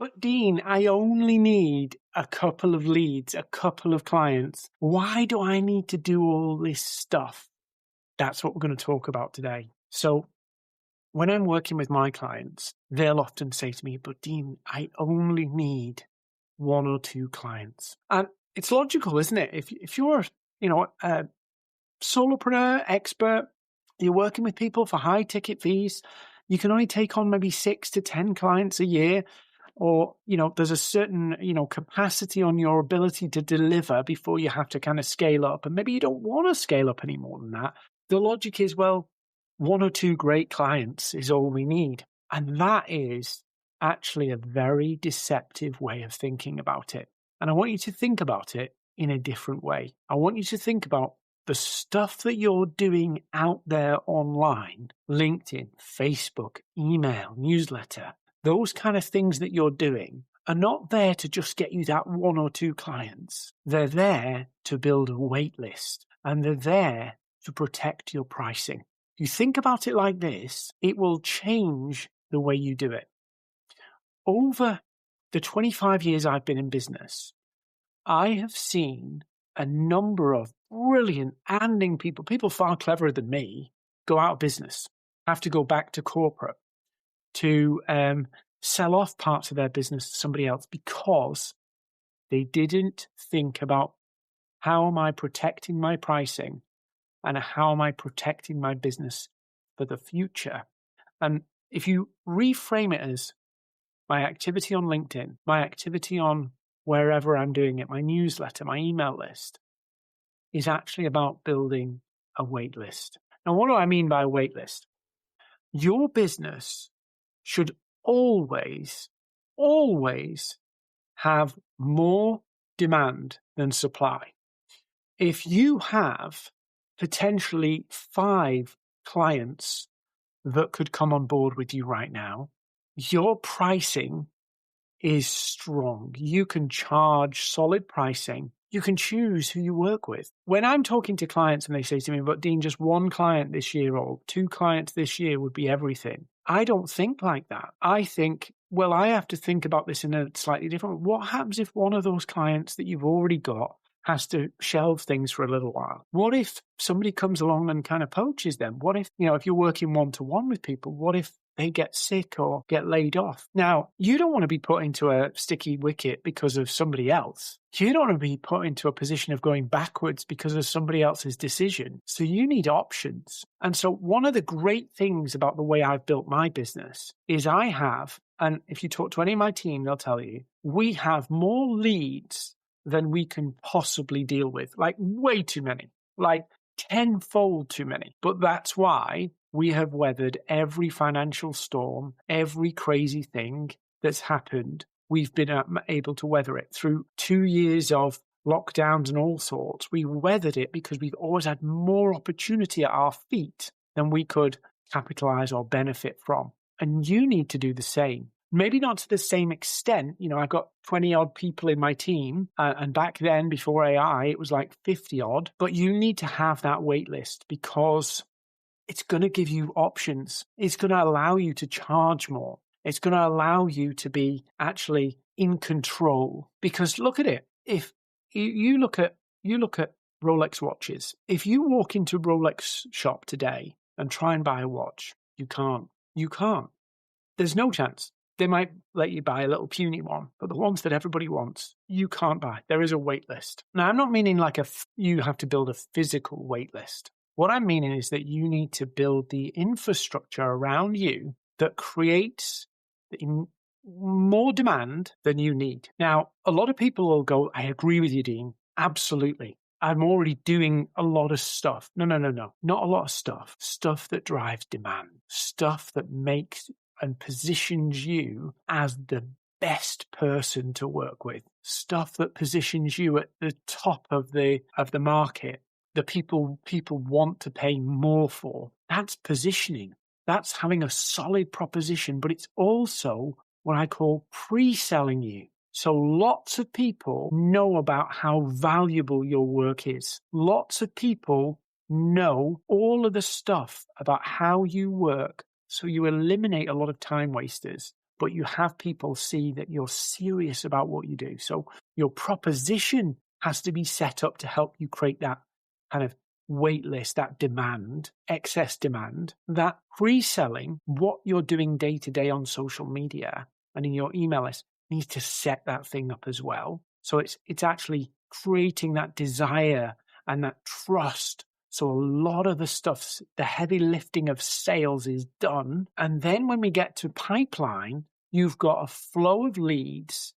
But Dean, I only need a couple of leads, a couple of clients. Why do I need to do all this stuff? That's what we're going to talk about today. So when I'm working with my clients, they'll often say to me, but Dean, I only need 1 or 2 clients. And it's logical, isn't it? If you're, a solopreneur, expert, you're working with people for high ticket fees, you can only take on maybe 6 to 10 clients a year, or, there's a certain, capacity on your ability to deliver before you have to kind of scale up. And maybe you don't want to scale up any more than that. The logic is, well, 1 or 2 great clients is all we need. And that is actually a very deceptive way of thinking about it. And I want you to think about it in a different way. I want you to think about the stuff that you're doing out there online, LinkedIn, Facebook, email, newsletter, those kind of things that you're doing are not there to just get you that 1 or 2 clients. They're there to build a wait list, and they're there to protect your pricing. If you think about it like this, it will change the way you do it. Over the 25 years I've been in business, I have seen a number of brilliant, anding people far cleverer than me, go out of business, have to go back to corporate, to sell off parts of their business to somebody else because they didn't think about how am I protecting my pricing and how am I protecting my business for the future. And if you reframe it as my activity on LinkedIn, my activity on wherever I'm doing it, my newsletter, my email list, is actually about building a wait list. Now, what do I mean by a wait list? Your business should always have more demand than supply. If you have potentially 5 clients that could come on board with you right now, your pricing is strong. You can charge solid pricing. You can choose who you work with. When I'm talking to clients and they say to me, but Dean, just 1 client this year or 2 clients this year would be everything. I don't think like that. I think, well, I have to think about this in a slightly different way. What happens if one of those clients that you've already got has to shelve things for a little while? What if somebody comes along and kind of poaches them? What if, if you're working one-to-one with people, what if they get sick or get laid off? Now, you don't want to be put into a sticky wicket because of somebody else. You don't want to be put into a position of going backwards because of somebody else's decision. So you need options. And so one of the great things about the way I've built my business is I have, and if you talk to any of my team, they'll tell you, we have more leads than we can possibly deal with. Like way too many, like 10-fold too many. But that's why we have weathered every financial storm, every crazy thing that's happened. We've been able to weather it through 2 years of lockdowns and all sorts. We weathered it because we've always had more opportunity at our feet than we could capitalize or benefit from. And you need to do the same. Maybe not to the same extent. I've got 20 odd people in my team. And back then, before AI, it was like 50 odd. But you need to have that wait list because it's going to give you options. It's going to allow you to charge more. It's going to allow you to be actually in control. Because look at it. If you look at Rolex watches, if you walk into a Rolex shop today and try and buy a watch, you can't. There's no chance. They might let you buy a little puny one, but the ones that everybody wants, you can't buy. There is a wait list. Now, I'm not meaning like you have to build a physical wait list. What I'm meaning is that you need to build the infrastructure around you that creates more demand than you need. Now, a lot of people will go, I agree with you, Dean. Absolutely. I'm already doing a lot of stuff. No. Not a lot of stuff. Stuff that drives demand. Stuff that makes and positions you as the best person to work with. Stuff that positions you at the top of the market. The people want to pay more for. That's positioning. That's having a solid proposition, but it's also what I call pre-selling you. So lots of people know about how valuable your work is. Lots of people know all of the stuff about how you work. So you eliminate a lot of time wasters. but you have people see that you're serious about what you do. So your proposition has to be set up to help you create that kind of wait list, that demand, excess demand, that pre-selling what you're doing day to day on social media and in your email list needs to set that thing up as well. So it's actually creating that desire and that trust. So a lot of the stuff, the heavy lifting of sales is done. And then when we get to pipeline, you've got a flow of leads,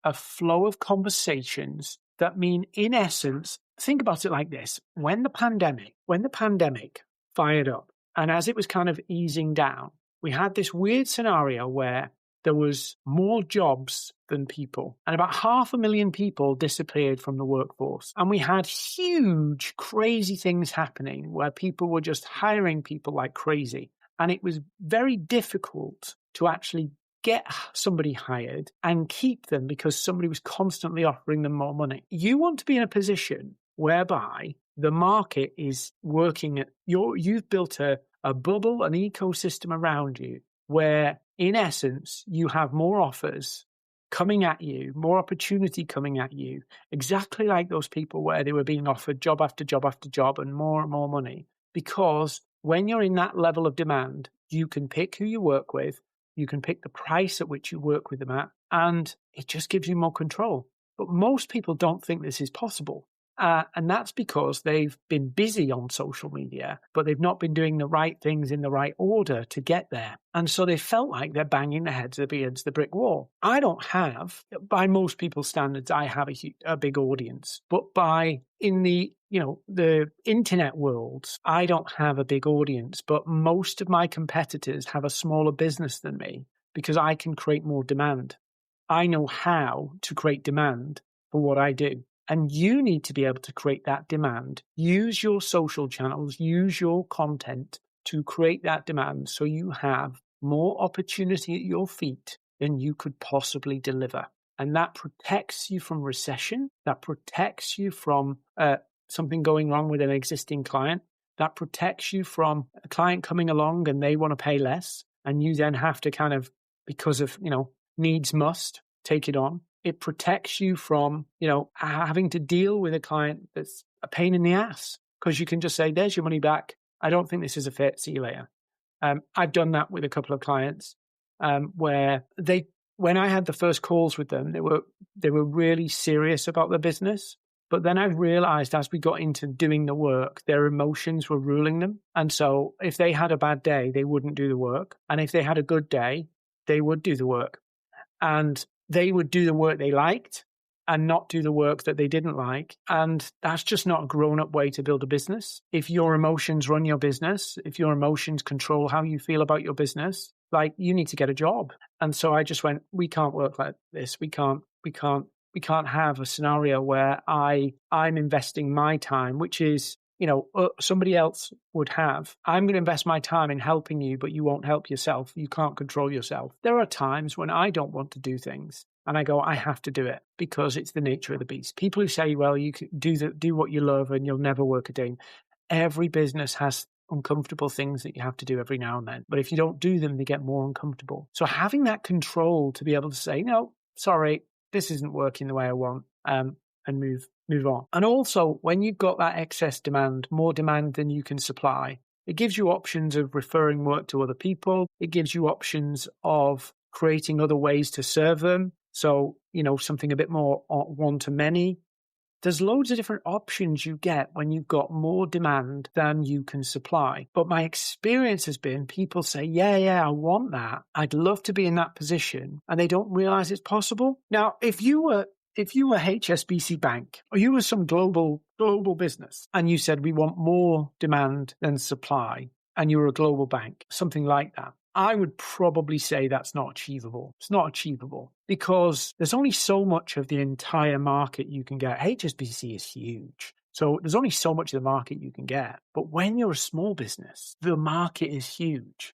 a flow of conversations that mean, in essence, think about it like this. When the pandemic fired up, and as it was kind of easing down, we had this weird scenario where there was more jobs than people, and about 500,000 people disappeared from the workforce. And we had huge, crazy things happening where people were just hiring people like crazy. And it was very difficult to actually get somebody hired and keep them because somebody was constantly offering them more money. You want to be in a position whereby the market is working at you've built a bubble, an ecosystem around you where, in essence, you have more offers coming at you, more opportunity coming at you, exactly like those people where they were being offered job after job after job and more money. Because when you're in that level of demand, you can pick who you work with, you can pick the price at which you work with them at, and it just gives you more control. But most people don't think this is possible. And that's because they've been busy on social media, but they've not been doing the right things in the right order to get there. And so they felt like they're banging their heads against the brick wall. I don't have, by most people's standards, I have a big audience. But in the internet world, I don't have a big audience. But most of my competitors have a smaller business than me because I can create more demand. I know how to create demand for what I do. And you need to be able to create that demand. Use your social channels, use your content to create that demand so you have more opportunity at your feet than you could possibly deliver. And that protects you from recession. That protects you from something going wrong with an existing client. That protects you from a client coming along and they want to pay less. And you then have to kind of, because of, needs must, take it on. It protects you from, having to deal with a client that's a pain in the ass because you can just say, there's your money back. I don't think this is a fit. See you later. I've done that with a couple of clients where when I had the first calls with them, they were really serious about their business. But then I realized as we got into doing the work, their emotions were ruling them. And so if they had a bad day, they wouldn't do the work. And if they had a good day, they would do the work. And they would do the work they liked and not do the work that they didn't like. And that's just not a grown-up way to build a business. If your emotions run your business, if your emotions control how you feel about your business, you need to get a job. And so I just went, we can't work like this. We can't have a scenario where I'm investing my time, which is, somebody else would have. I'm going to invest my time in helping you, but you won't help yourself. You can't control yourself. There are times when I don't want to do things and I go, I have to do it because it's the nature of the beast. People who say, well, you can do what you love and you'll never work a day. Every business has uncomfortable things that you have to do every now and then. But if you don't do them, they get more uncomfortable. So having that control to be able to say, no, sorry, this isn't working the way I want, and move on. And also, when you've got that excess demand, more demand than you can supply, it gives you options of referring work to other people. It gives you options of creating other ways to serve them. So, something a bit more one-to-many. There's loads of different options you get when you've got more demand than you can supply. But my experience has been people say, yeah, I want that. I'd love to be in that position. And they don't realize it's possible. Now, if you were HSBC Bank or you were some global business and you said we want more demand than supply and you were a global bank, something like that, I would probably say that's not achievable. It's not achievable because there's only so much of the entire market you can get. HSBC is huge. So there's only so much of the market you can get. But when you're a small business, the market is huge.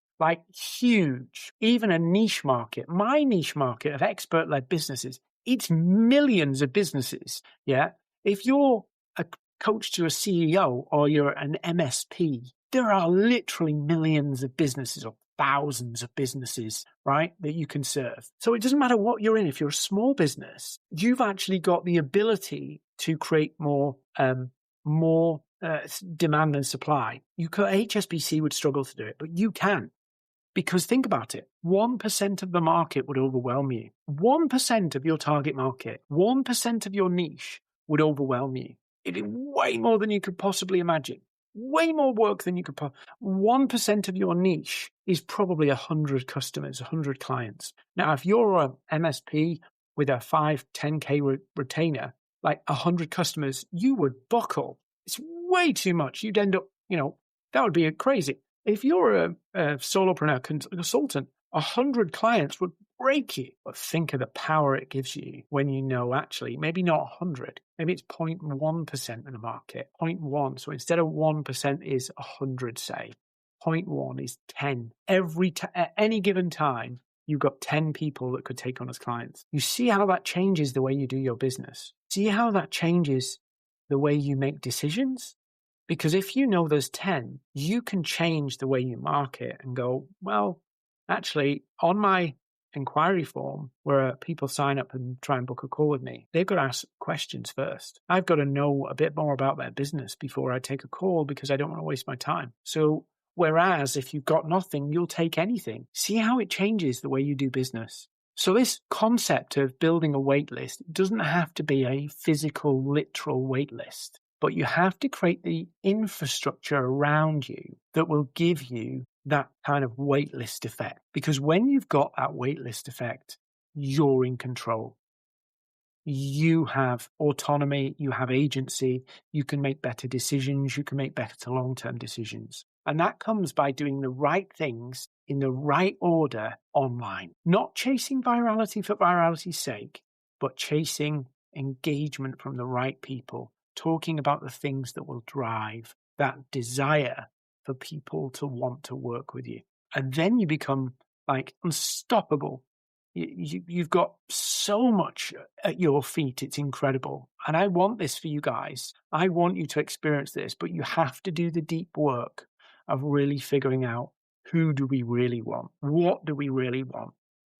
Huge. Even a niche market, my niche market of expert-led businesses, it's millions of businesses. Yeah. If you're a coach to a CEO or you're an MSP, there are literally millions of businesses or thousands of businesses, right, that you can serve. So it doesn't matter what you're in. If you're a small business, you've actually got the ability to create more demand than supply. HSBC would struggle to do it, but you can. Because think about it, 1% of the market would overwhelm you. 1% of your target market, 1% of your niche would overwhelm you. It is way more than you could possibly imagine. Way more work than you could 1% of your niche is probably 100 customers, 100 clients. Now, if you're a MSP with a 10K retainer, like 100 customers, you would buckle. It's way too much. You'd end up, that would be crazy. If you're a solopreneur consultant, 100 clients would break you. But think of the power it gives you when you know actually, maybe not 100, maybe it's 0.1% of the market, 0.1. So instead of 1% is 100, say, 0.1 is 10. At any given time, you've got 10 people that could take on as clients. You see how that changes the way you do your business. See how that changes the way you make decisions? Because if you know there's 10, you can change the way you market and go, well, actually, on my inquiry form where people sign up and try and book a call with me, they've got to ask questions first. I've got to know a bit more about their business before I take a call because I don't want to waste my time. So whereas if you've got nothing, you'll take anything. See how it changes the way you do business. So this concept of building a waitlist doesn't have to be a physical, literal waitlist. But you have to create the infrastructure around you that will give you that kind of waitlist effect. Because when you've got that waitlist effect, you're in control. You have autonomy, you have agency, you can make better decisions, you can make better long-term decisions. And that comes by doing the right things in the right order online. Not chasing virality for virality's sake, but chasing engagement from the right people. Talking about the things that will drive that desire for people to want to work with you. And then you become like unstoppable. You've got so much at your feet. It's incredible. And I want this for you guys. I want you to experience this, but you have to do the deep work of really figuring out who do we really want? What do we really want?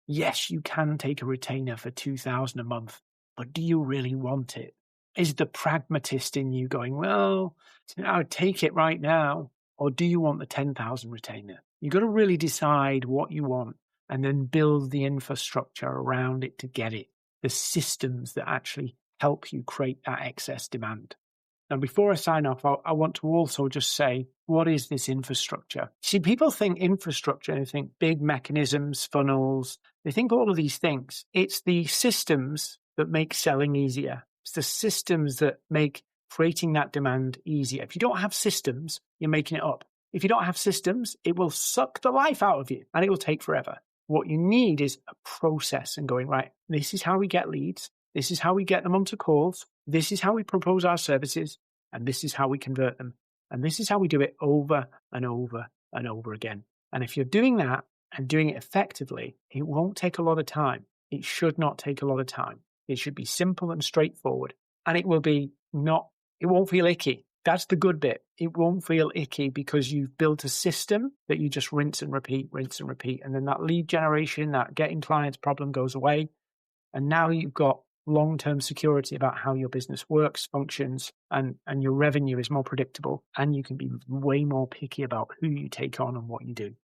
Yes, you can take a retainer for $2,000 a month, but do you really want it? Is the pragmatist in you going, well, I would take it right now? Or do you want the 10,000 retainer? You've got to really decide what you want and then build the infrastructure around it to get it. The systems that actually help you create that excess demand. Now, before I sign off, I want to also just say, what is this infrastructure? See, people think infrastructure and they think big mechanisms, funnels. They think all of these things. It's the systems that make selling easier. It's the systems that make creating that demand easier. If you don't have systems, you're making it up. If you don't have systems, it will suck the life out of you and it will take forever. What you need is a process and going, right, this is how we get leads. This is how we get them onto calls. This is how we propose our services. And this is how we convert them. And this is how we do it over and over and over again. And if you're doing that and doing it effectively, it won't take a lot of time. It should not take a lot of time. It should be simple and straightforward. And it won't feel icky. That's the good bit. It won't feel icky because you've built a system that you just rinse and repeat. And then that lead generation, that getting clients problem goes away. And now you've got long-term security about how your business works, functions, and your revenue is more predictable. And you can be way more picky about who you take on and what you do.